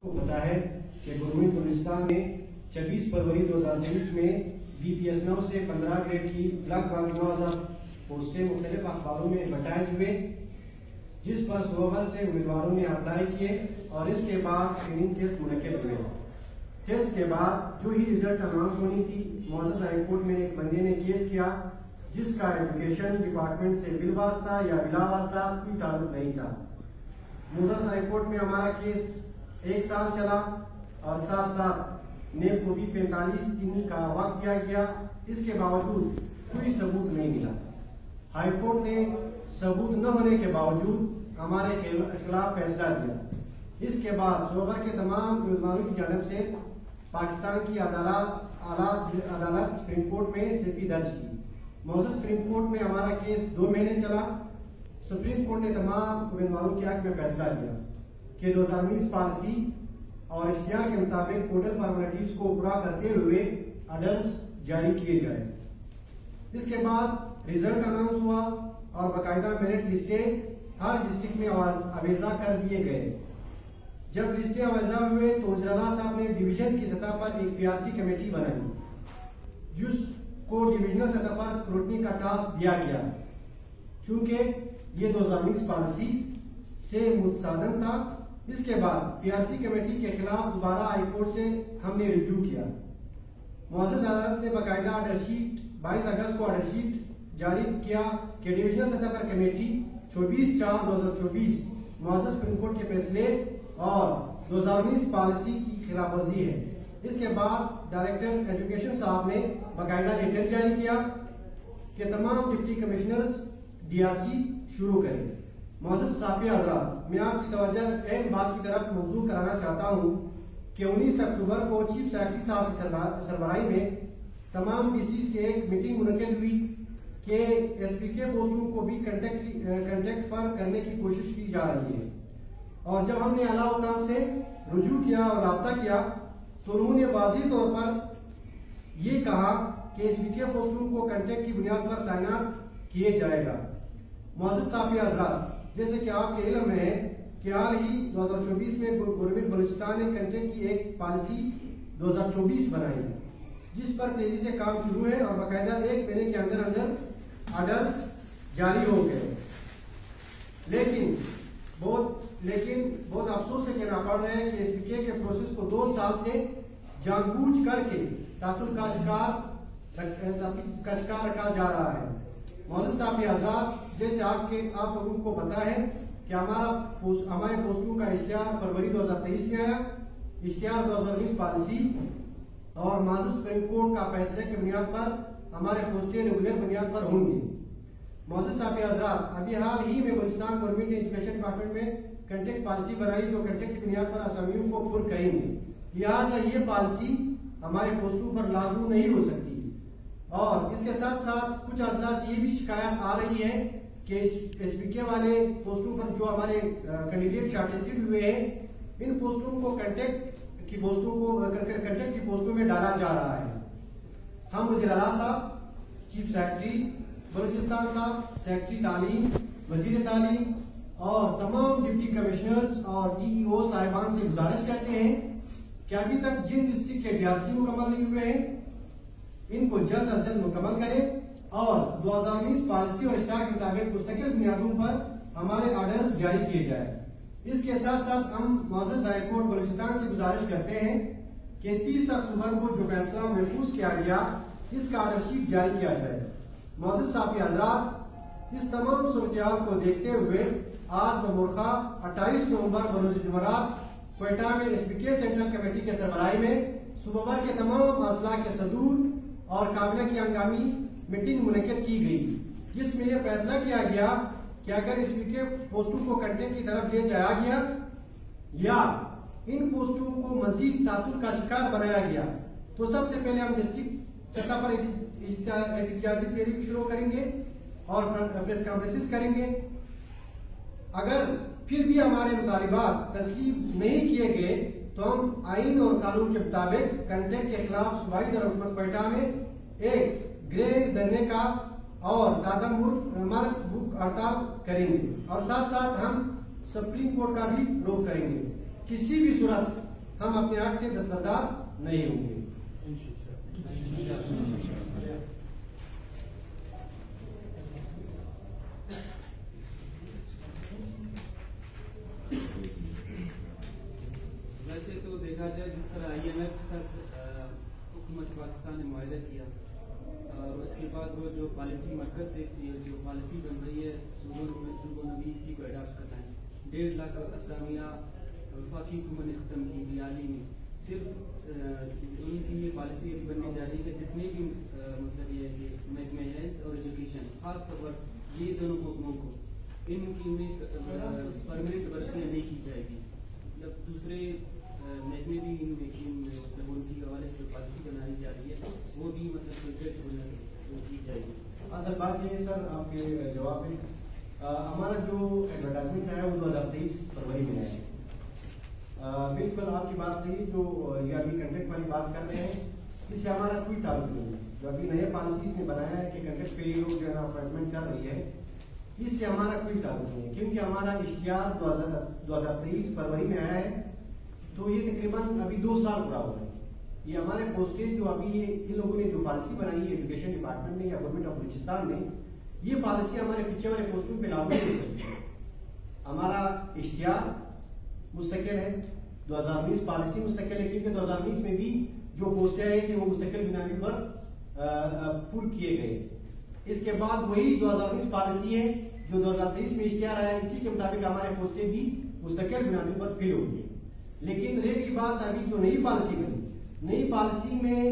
کو پتا ہے کہ گورنمنٹ بلوچستان میں 26 فروری 2023 میں BPS9 سے 15 گریڈ کی لگ بھگ 9000 پوسٹیں مختلف اخباروں میں ایڈورٹائز ہوئے، جس پر صوبہ بھر سے امیدواروں نے اپلائی کیے اور اس کے بعد اسکریننگ ٹیسٹ منعقد ہوئے۔ ٹیسٹ کے بعد جو ہی رزلٹ اناؤنس ہونی تھی، معزز ہائی کورٹ میں ایک بندے نے کیس کیا جس کا ایجوکیشن ڈپارٹمنٹ سے بالواسطہ یا بلا واسطہ کوئی تعلق نہیں تھا۔ معزز ہائی کورٹ میں ہمارا کیس 1 سال چلا اور ساتھ ساتھ نیب کو بھی 45 دن کا وقت دیا گیا، اس کے باوجود کوئی ثبوت نہیں ملا۔ ہائی کورٹ نے ثبوت نہ ہونے کے باوجود ہمارے خلاف فیصلہ دیا۔ اس کے بعد صوبہ بھر کے تمام امیدواروں کی جانب سے پاکستان کی عدالت سپریم کورٹ میں SIP درج کی۔ معزز سپریم کورٹ میں ہمارا کیس 2 مہینے چلا۔ سپریم کورٹ نے تمام امیدواروں کے حق میں فیصلہ دیا کہ 2019 پالیسی اور اشتہار کے مطابق پورٹل فارمیلٹیز کو پورا کرتے ہوئے آرڈرز جاری کیے جائے۔ اس کے بعد رزلٹ اناؤنس ہوا اور باقاعدہ میرٹ لسٹیں ہر ڈسٹرکٹ میں آویزہ کر دیے گئے۔ جب لسٹیں آویزہ ہوئے تو وزیر اعلیٰ صاحب نے ڈویژن کی سطح پر ایک PRC کمیٹی بنائی جس کو ڈویژنل سطح پر اسکروٹنی کا ٹاسک دیا گیا، چونکہ یہ 2019 پالیسی سے متصادم تھا۔ اس کے بعد PRC کمیٹی کے خلاف دوبارہ ہائی کورٹ سے ہم نے رجوع کیا۔ معزز عدالت نے باقاعدہ آرڈر شیٹ 22 اگست کو آرڈر شیٹ جاری کیا کہ ڈویژنل سطح پر کمیٹی 24/4/2024 معزز سپریم کورٹ کے فیصلے اور 2019 پالیسی کی خلاف ورزی ہے۔ اس کے بعد ڈائریکٹر ایجوکیشن صاحب نے باقاعدہ لیٹر جاری کیا کہ تمام ڈپٹی کمشنرز DRC شروع کریں۔ معزز صحافی حضرات، میں آپ کی توجہ اہم بات کی طرف مبذول کرانا چاہتا ہوں کہ 19 اکتوبر کو چیف سیکرٹری صاحب کی سربراہی میں تمام DCs کی ایک میٹنگ منعقد ہوئی کہ SPK پوسٹوں کو بھی کنٹیکٹ پر کرنے کی کوشش کی جا رہی ہے، اور جب ہم نے اعلیٰ حکام سے رجوع کیا اور رابطہ کیا تو انہوں نے واضح طور پر یہ کہا کہ SPK پوسٹوں کو کنٹیکٹ کی بنیاد پر تعینات کیے جائے گا۔ معزز صحافی حضرات، جیسے کہ آپ کے علم میں ہے کہ حال ہی 2024 میں گورنمنٹ بلوچستان نے کنٹیکٹ کی ایک پالیسی 2024 بنائی ہے جس پر تیزی سے کام شروع ہے اور باقاعدہ 1 مہینے کے اندر آرڈرز جاری ہو گئے۔ لیکن بہت افسوس سے کہنا پڑ رہا ہے کہ SPK کے پروسیس کو 2 سال سے جان بوجھ کر کے تعطل کا شکار رکھا جا رہا ہے۔ معزز صحافی حضرات، جیسے آپ لوگوں کو پتا ہے کہ ہمارے پوسٹوں کا اشتہار فروری 2023 میں آیا، اشتہار 2019 پالیسی اور معزز سپریم کورٹ کا فیصلے کی بنیاد پر ہمارے پوسٹیں ریگولر بنیاد پر ہوں گی۔ معزز صحافی حضرات، ابھی حال ہی میں بلوچستان گورنمنٹ نے ایجوکیشن ڈپارٹمنٹ میں کنٹیکٹ پالیسی بنائی جو کنٹیکٹ کی بنیاد پر اسامیوں کو پر کریں گے، لہٰذا یہ پالیسی ہمارے پوسٹوں پر لاگو نہیں ہو سکتی۔ اور اس کے ساتھ ساتھ کچھ اضلاع سے یہ بھی شکایت آ رہی ہے کہ SPK والے پوسٹوں پر جو ہمارے کینڈیڈیٹ شارٹ لسٹڈ ہوئے ہیں، ان پوسٹوں کو کنٹیکٹ کی پوسٹوں میں ڈالا جا رہا ہے۔ ہم وزیر اعلیٰ صاحب، چیف سیکرٹری بلوچستان صاحب، سیکرٹری تعلیم، وزیر تعلیم اور تمام ڈپٹی کمشنرز اور DEO صاحبان سے گزارش کرتے ہیں کہ ابھی تک جن ڈسٹرکٹ کے DRC مکمل نہیں ہوئے ہیں ان کو جلد از جلد مکمل کریں اور 2019 پالیسی اور اشتہار کے مطابق مستقل بنیادوں پر ہمارے آرڈرز جاری کیے جائیں۔ اس کے ساتھ ساتھ ہم معزز ہائی کورٹ بلوچستان سے گزارش کرتے ہیں کہ 30 اکتوبر کو جو فیصلہ محفوظ کیا گیا اس کا آرڈر شیٹ جاری کیا جائے۔ معزز صحافی حضرات، اس تمام صورتحال کو دیکھتے ہوئے آج بمورخہ 28 نومبر بروز جمعرات کوئٹہ میں SPK سینٹرل کمیٹی کے سربراہی میں صوبہ بھر کے تمام اضلاع کے صدور اور کابینہ کی ہنگامی میٹنگ منعقد کی گئی، جس میں یہ فیصلہ کیا گیا کہ اگر SPK پوسٹوں کو کنٹیکٹ کی طرف لے جایا گیا یا ان پوسٹوں کو مزید تعطل کا شکار بنایا گیا تو سب سے پہلے ہم ڈسٹرکٹ سطح پر احتجاجی تحریک شروع کریں گے اور پریس کانفرنسز کریں گے۔ اگر پھر بھی ہمارے مطالبات تسلیم نہیں کیے گئے تو ہم آئین اور قانون کے مطابق کنٹیکٹ کے خلاف صوبائی دارالحکومت کوئٹہ میں ایک گریڈ دھرنے کا اور دادم مرگ بھوک ہڑتال کریں گے اور ساتھ ساتھ ہم سپریم کورٹ کا بھی رخ کریں گے۔ کسی بھی صورت ہم اپنے حق سے دستبردار نہیں ہوں گے. ویسے تو دیکھا جائے جس طرح IMF کے ساتھ حکومت پاکستان نے معاہدہ کیا اور اس کے بعد وہ جو پالیسی مرکز سے جو پالیسی بن رہی ہے صوبوں میں بھی اسی کو اڈاپٹ کرنا ہے. 1.5 لاکھ اسامیہ وفاقی حکومت نے ختم کی بھی حالی میں. صرف ان کی یہ پالیسی ابھی بننے جا رہی ہے کہ جتنے بھی مطلب یہ ہے کہ محکمہ ہیلتھ اور ایجوکیشن خاص طور پر یہ دونوں محکموں کو ان کی پرماننٹ بھرتیاں نہیں کی جائے گی. مطلب دوسرے محکمے بھی ان مطلب ان کی حوالے سے پالیسی بنائی جا رہی ہے وہ بھی مطلب پروجیکٹ کی جائے گی. اصل بات یہ ہے سر آپ کے جواب میں ہمارا جو ایڈورٹائزمنٹ ہے وہ 2023 فروری میں ہے. بالکل آپ کی بات صحیح. جو یہ ابھی کنٹیکٹ والی بات کر رہے ہیں اس سے ہمارا کوئی تعلق نہیں ہے. جو ابھی نئے پالیسی اس نے بنایا ہے کہ کنٹیکٹ پہ یہ لوگ جو ہے نا اپوائنٹمنٹ کر رہی ہے اس سے ہمارا کوئی تعلق نہیں ہے کیونکہ ہمارا اشتہار 2023 فروری میں آیا ہے تو یہ تقریباً ابھی 2 سال پورا ہو رہا ہے. یہ ہمارے پوسٹیں جو ابھی ان لوگوں نے جو پالیسی بنائی ہے ایجوکیشن ڈپارٹمنٹ میں یا گورنمنٹ آف بلوچستان میں یہ پالیسی ہمارے پیچھے والے پوسٹوں پہ لاگو نہیں ہو سکتی. ہمارا اشتہار مستقل ہے 2019 پالیسی مستقل ہے کیونکہ 2019 میں بھی جو پوسٹیں آئی تھی وہ مستقل بنیادی پر پور کیے گئے. اس کے بعد وہی 2019 پالیسی ہے جو 2023 میں اشتہار آیا اسی کے مطابق ہمارے پوسٹیں بھی مستقل بنیادی پر فل ہوگی. لیکن رہی کی بات ابھی جو نئی پالیسی بنی نئی پالیسی میں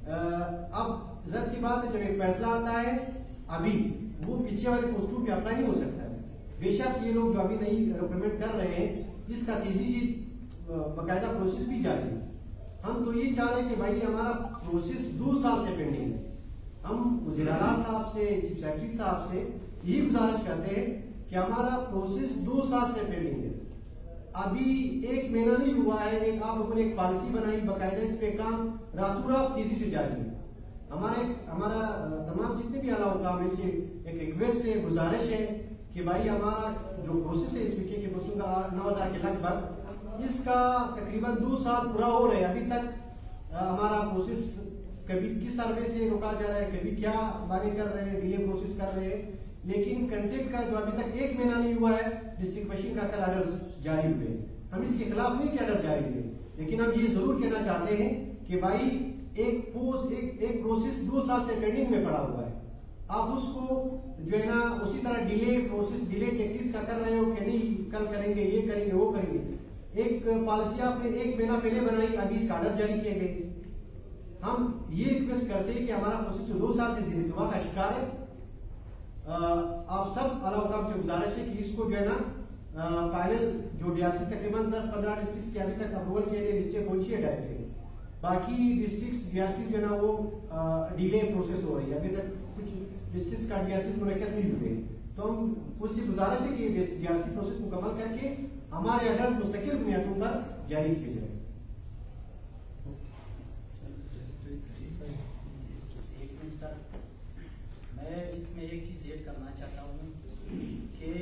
اب ظاہر سی بات ہے جب ایک فیصلہ آتا ہے ابھی وہ پیچھے والے پوسٹوں پہ اپلائی نہیں ہو سکتا ہے. بے شک یہ لوگ جو ابھی نئی ریکروٹمنٹ کر رہے ہیں اس کا تیزی سے باقاعدہ پروسیس بھی جاری ہے. ہم تو یہ چاہ رہے ہیں کہ بھائی ہمارا پروسیس 2 سال سے پینڈنگ ہے. ہم وزیر اعلیٰ صاحب سے چیف سیکرٹری صاحب سے یہی گزارش کرتے ہیں کہ ہمارا پروسیس 2 سال سے پینڈنگ ہے. ابھی 1 مہینہ نہیں ہوا ہے آپ لوگوں نے ایک پالیسی بنائی باقاعدہ اس پہ کام راتوں رات تیزی سے جاری ہے. ہمارا تمام جتنے بھی اعلیٰ حکام ہیں سے ایک ریکویسٹ ہے گزارش ہے کہ بھائی ہمارا جو پروسیس ہے اس وکے کے پروسیس کا 9000 کے لگ بھگ اس کا تقریباً 2 سال پورا ہو رہے ہیں. ابھی تک ہمارا پروسیس کبھی کس سروے سے روکا جا رہا ہے کبھی کیا باتیں کر رہے ہیں ڈیلے پروسیس کر رہے ہیں. لیکن کنٹیکٹ کا جو ابھی تک 1 مہینہ نہیں ہوا ہے ڈسٹرکٹ مشین کا کل آرڈر جاری ہوئے. ہم اس کے خلاف نہیں کہ آرڈر جاری ہوئے لیکن ہم یہ ضرور کہنا چاہتے ہیں کہ بھائی ایک پروسیس 2 سال سے پینڈنگ میں پڑا ہوا ہے. آپ اس کو جو ہے نا اسی طرح ڈیلے پروسیس ڈیلے ٹیکٹکس کا کر رہے ہو کہ نہیں کل کریں گے یہ کریں گے وہ کریں گے. ایک پالیسی آپ نے 1 مہینہ پہلے بنائی ابھی اس کا آرڈر جاری کیے گئے. ہم یہ ریکویسٹ کرتے ہیں کہ ہمارا پروسیس جو 2 سال سے زیر التوا کا شکار ہے آپ سب اعلیٰ حکام سے گزارش ہے کہ اس کو جو ہے نا فائنل جو DRC تقریباً 10-15 ڈسٹرکٹس کے ابھی تک اپروول کے لیے لسٹیں پہنچی ہے ڈائریکٹلی. باقی ڈسٹرکٹس DRC جو ہے نا وہ ڈیلے پروسیس ہو رہی ہے. ابھی تک کچھ ڈسٹرکٹس کا DRC منعقد نہیں ہوئے. تو ہم اس سے گزارش ہے کہ DRC پروسیس مکمل کر کے ہمارے آرڈرز مستقل بنیادوں پر جاری کیے جائیں. سر میں اس میں ایک چیز ایڈ کرنا چاہتا ہوں کہ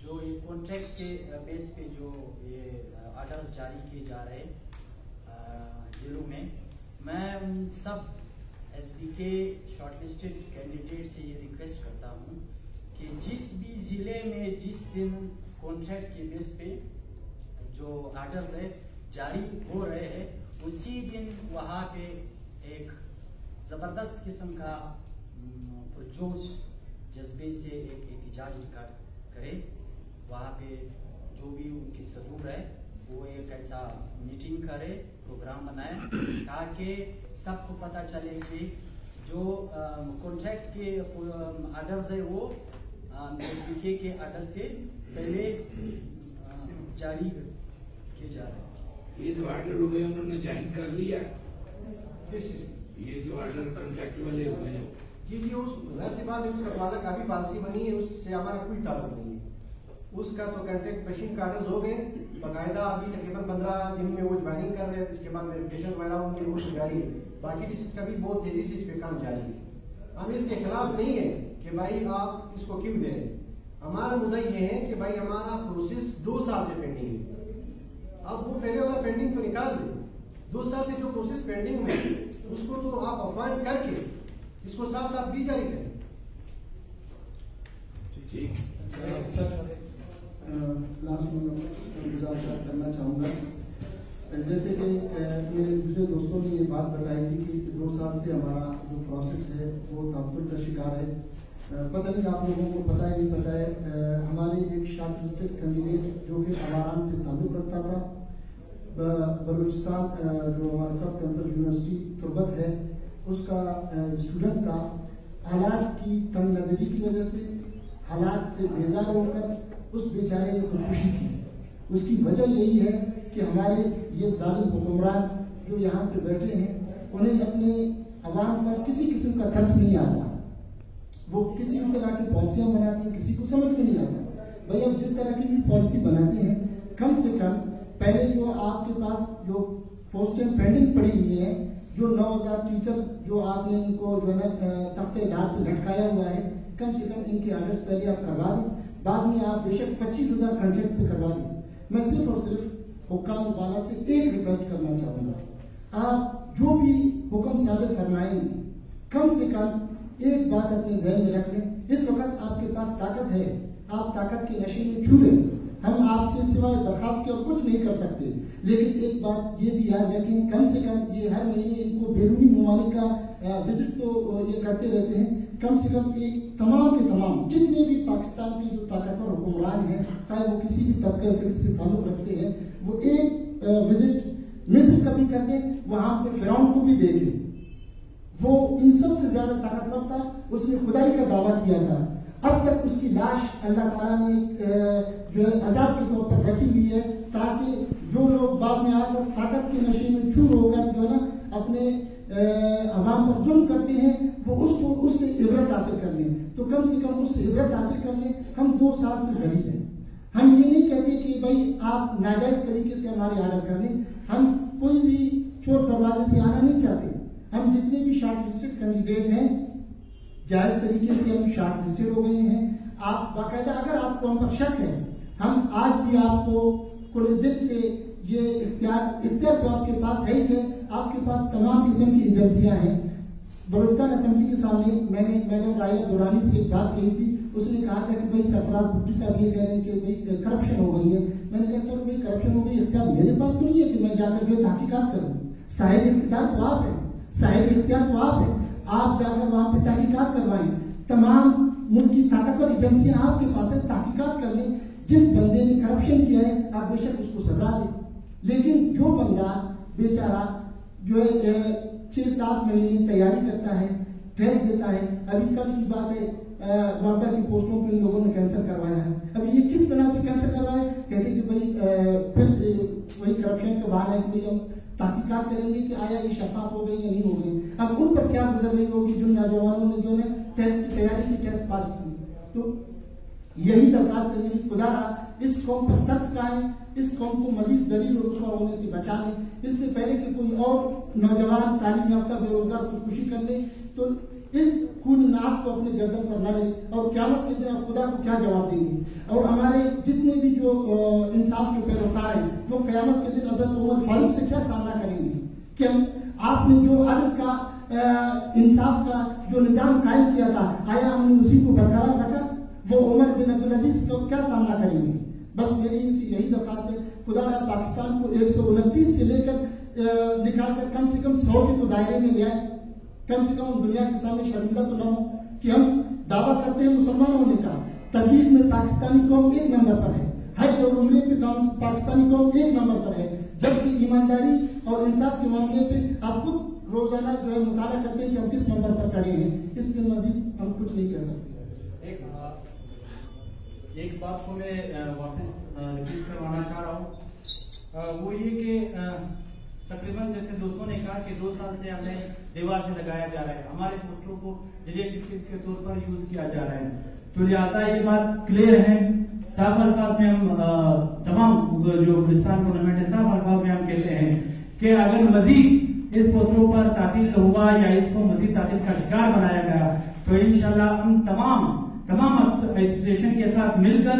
جو یہ کانٹریکٹ کے بیس پہ جو یہ آرڈرز جاری کیے جا رہے ضلعوں میں ان سب SBK شارٹ لسٹڈ کینڈیڈیٹ سے یہ ریکویسٹ کرتا ہوں کہ جس بھی ضلع میں جس دن کانٹریکٹ کے بیس پہ جو آرڈرز ہے جاری ہو رہے ہیں اسی دن وہاں پہ ایک زبردست قسم کا پرجوش جذبے سے ایک احتجاج کرے. وہاں پہ جو بھی ان کی صدور ہے وہ ایک ایسا میٹنگ کرے پروگرام بنائے تاکہ سب کو پتہ چلے کہ جو کانٹریکٹ کے آرڈرز ہے وہ SBK کے آرڈر سے پہلے جاری کیے جا رہے ہیں. یہ جو آرڈر ہوئے انہوں نے جوائن کر لیا یہ جو آرڈر کنٹریکٹ والے ہوئے ہیں جی ویسی بات ہے اس کا تعلق ابھی پالیسی بنی ہے اس سے ہمارا کوئی تعلق نہیں ہے. اس کا تو کنٹریکٹ مشین کا آرڈرز ہو گئے باقاعدہ ابھی تقریباً 15 دن میں وہ جوائننگ کر رہے ہیں. اس کے بعد ویریفیکیشن وغیرہ ہوں گے وہ جاری ہے. باقی ڈسٹرکٹس کا بھی بہت تیزی سے اس پہ کام جاری ہے. ہم اس کے خلاف نہیں ہے کہ بھائی آپ اس کو کیوں دے رہے ہیں. ہمارا مدعا یہ ہے کہ بھائی ہمارا پروسیس 2 سال سے پینڈنگ ہے. اب وہ پہلے والا پینڈنگ کو نکال دیں. 2 سال سے جو پروسیس پینڈنگ میں ہے اس کو تو آپ اپوائنٹ کر کے اس کو ساتھ ساتھ بھی جاری کریں. سر لاسٹ میں گزارش کرنا چاہوں گا. جیسے کہ میرے دوسرے دوستوں نے یہ بات بتائی تھی کہ 2 سال سے ہمارا جو پروسیس ہے وہ تعطل کا شکار ہے. پتہ نہیں آپ لوگوں کو پتہ ہے نہیں پتہ ہے، ہمارے ایک شارٹ لسٹڈ کینڈیڈیٹ جو کہ آواران سے تعلق رکھتا تھا، بلوچستان جو ہمارا سب کیمپس یونیورسٹی تربت ہے اس کا اسٹوڈنٹ تھا، حالات کی تنگ نظری کی وجہ سے حالات سے بیزار ہو کر اس بیچارے نے خودکشی کی. اس کی وجہ یہی ہے کہ ہمارے یہ ظالم حکمران جو یہاں پہ بیٹھے ہیں انہیں اپنے عوام پر کسی قسم کا ترس نہیں آتا. وہ کسی بھی طرح کی پالیسیاں بناتے ہیں، کسی کو سمجھ میں نہیں آتا. بھائی اب جس طرح کی بھی پالیسی بناتے ہیں کم سے کم پہلے جو آپ کے پاس جو پوسٹیں پینڈنگ پڑی ہوئی ہیں، جو 9000 ٹیچرز جو آپ نے ان کو جو ہے تختے ڈال پہ لٹکایا ہوا ہے، کم سے کم ان کے آرڈرز پہلے آپ کروا دیں. بعد میں آپ بے شک 25,000 کنٹریکٹ پہ کروا دیں. میں صرف اور صرف حکام والا سے ایک ریکویسٹ کرنا چاہوں گا، آپ جو بھی حکم صادر فرمائیں گے کم سے کم ایک بات اپنے ذہن میں رکھ لیں، اس وقت آپ کے پاس طاقت ہے، آپ طاقت کے نشے میں چھو لیں. ہم آپ سے سوائے درخواست کے اور کچھ نہیں کر سکتے، لیکن ایک بات یہ بھی یاد رکھیں، کم سے کم یہ ہر مہینے ان کو بیرونی ممالک کا وزٹ تو یہ کرتے رہتے ہیں. کم سے کم ایک تمام کے تمام جتنے بھی پاکستان کے جو طاقتور حکمران ہیں، چاہے وہ کسی بھی طبقے فکر سے تعلق رکھتے ہیں، وہ ایک وزٹ مصر کا بھی کرتے ہیں، وہاں پہ فرعون کو بھی دیکھیں. وہ ان سب سے زیادہ طاقتور تھا، اس نے خدائی کا دعویٰ کیا تھا. اب تک اس کی لاش اللہ تعالیٰ نے جو ہے عذاب کے طور پر رکھی ہوئی ہے، تاکہ جو لوگ بعد میں آ کر طاقت کے نشے میں چور ہو کر جو ہے نا اپنے عوام پر ظلم کرتے ہیں، وہ اس سے عبرت حاصل کر لیں. تو کم سے کم اس سے عبرت حاصل کر لیں. ہم 2 سال سے ذلیل ہیں. ہم یہ نہیں کہتے کہ بھائی آپ ناجائز طریقے سے ہمارے آرڈر کر لیں. ہم کوئی بھی چور دروازے سے آنا نہیں چاہتے. ہم جتنے بھی شارٹ لسٹڈ کینڈیڈیٹ ہیں جائز طریقے سے ہم شارٹ لسٹڈ ہو گئے ہیں. آپ باقاعدہ اگر آپ کو ہم پر شک ہے، ہم آج بھی آپ کو کھلے دل سے یہ اختیار تو آپ کے پاس ہے ہی ہے. آپ کے پاس تمام قسم کی ایجنسیاں ہیں. بلوچستان اسمبلی کے سامنے میں نے میڈم رائلہ دورانی سے ایک بات کہی تھی. اس نے کہا تھا کہ بھائی سرفراز بھٹی صاحب یہ کہہ رہے ہیں کہ بھائی کرپشن ہو گئی ہے. میں نے کہا چلو بھائی کرپشن ہو گئی، اختیار میرے پاس تو نہیں ہے کہ میں جا کر جو تحقیقات کروں. صاحب اختیار تو آپ ہیں، صاحب اختیار تو آپ ہیں. آپ جا کر وہاں پہ تحقیقات کروائیں. تمام ملک کی طاقتور ایجنسیاں آپ کے پاس ہیں، تحقیقات کر لیں. جس بندے نے کرپشن کیا ہے آپ بے شک اس کو سزا دیں. لیکن جو بندہ بیچارہ جو ہے 6-7 مہینے تیاری کرتا ہے، ٹیسٹ دیتا ہے، ابھی کل کی بات ہے وارڈا کی پوسٹوں پہ ان لوگوں نے کینسل کروایا ہے. اب یہ کس بنا پہ کینسل کروایا؟ کہتے کہ بھائی پھر وہی کرپشن کا بہانا ہے کہ ہم تحقیقات کریں گے کہ آیا یہ شفاف ہو گئی یا نہیں ہو گئی. اب ان پر کیا گزر رہی ہوگی جن نوجوانوں نے جو ہے ٹیسٹ کی تیاری کی، ٹیسٹ پاس کی. تو یہی درخواست ہے میری، خدا را اس قوم پر ترس کھائیں، اس قوم کو مزید ذلیل و رسوا ہونے سے بچانے. اس سے پہلے کہ کوئی اور نوجوان تعلیم یافتہ بے روزگار خودکشی کر لے تو اس خون ناک کو اپنے گردن پر نہ لے. اور قیامت کے دن آپ خدا کو کیا جواب دیں گے؟ اور ہمارے جتنے بھی جو انصاف کے پیروکار ہیں وہ قیامت کے دن حضرت عمر فاروق سے کیا سامنا کریں گے کہ آپ نے جو عدل کا انصاف کا جو نظام قائم کیا تھا آیا ہم نے اسی کو برقرار رکھا؟ وہ عمر بن عبدالعزیز کو کیا سامنا کریں گے؟ بس میری ان سے یہی درخواست ہے، خدا را پاکستان کو 129 سے لے کر نکال کر کم سے کم 100 کے تو دائرے میں لے آئے. کم سے کم دنیا کے سامنے شرمندہ تو نہ ہو کہ ہم دعویٰ کرتے ہیں مسلمان ہونے کا. تبلیغ میں پاکستانی قوم 1 نمبر پر ہے، حج اور عمرے پہ پاکستانی قوم 1 نمبر پر ہے، جبکہ ایمانداری اور انصاف کے معاملے پہ آپ خود روزانہ جو ہے مطالعہ کرتے ہیں کہ ہم کس نمبر پر کھڑے ہیں. اس کے مزید ہم کچھ نہیں کہہ سکتے. ایک بات کو میں واپس ریپیٹ کروانا چاہ رہا ہوں، وہ یہ کہ تقریباً جیسے دوستوں نے کہا کہ 2 سال سے ہمیں دیوار سے لگایا جا رہا ہے، ہمارے پوسٹروں کو ریلیٹیوز کے طور پر یوز کیا جا رہا ہے. تو لہٰذا یہ بات کلیئر ہے، صاف الفاظ میں ہم تمام جو بلوچستان گورنمنٹ ہے صاف الفاظ میں ہم کہتے ہیں کہ اگر مزید اس پوسٹروں پر تعطیل ہوا یا اس کو مزید تعطیل کا شکار بنایا گیا تو انشاءاللہ ہم تمام ایسوسیشن کے ساتھ مل کر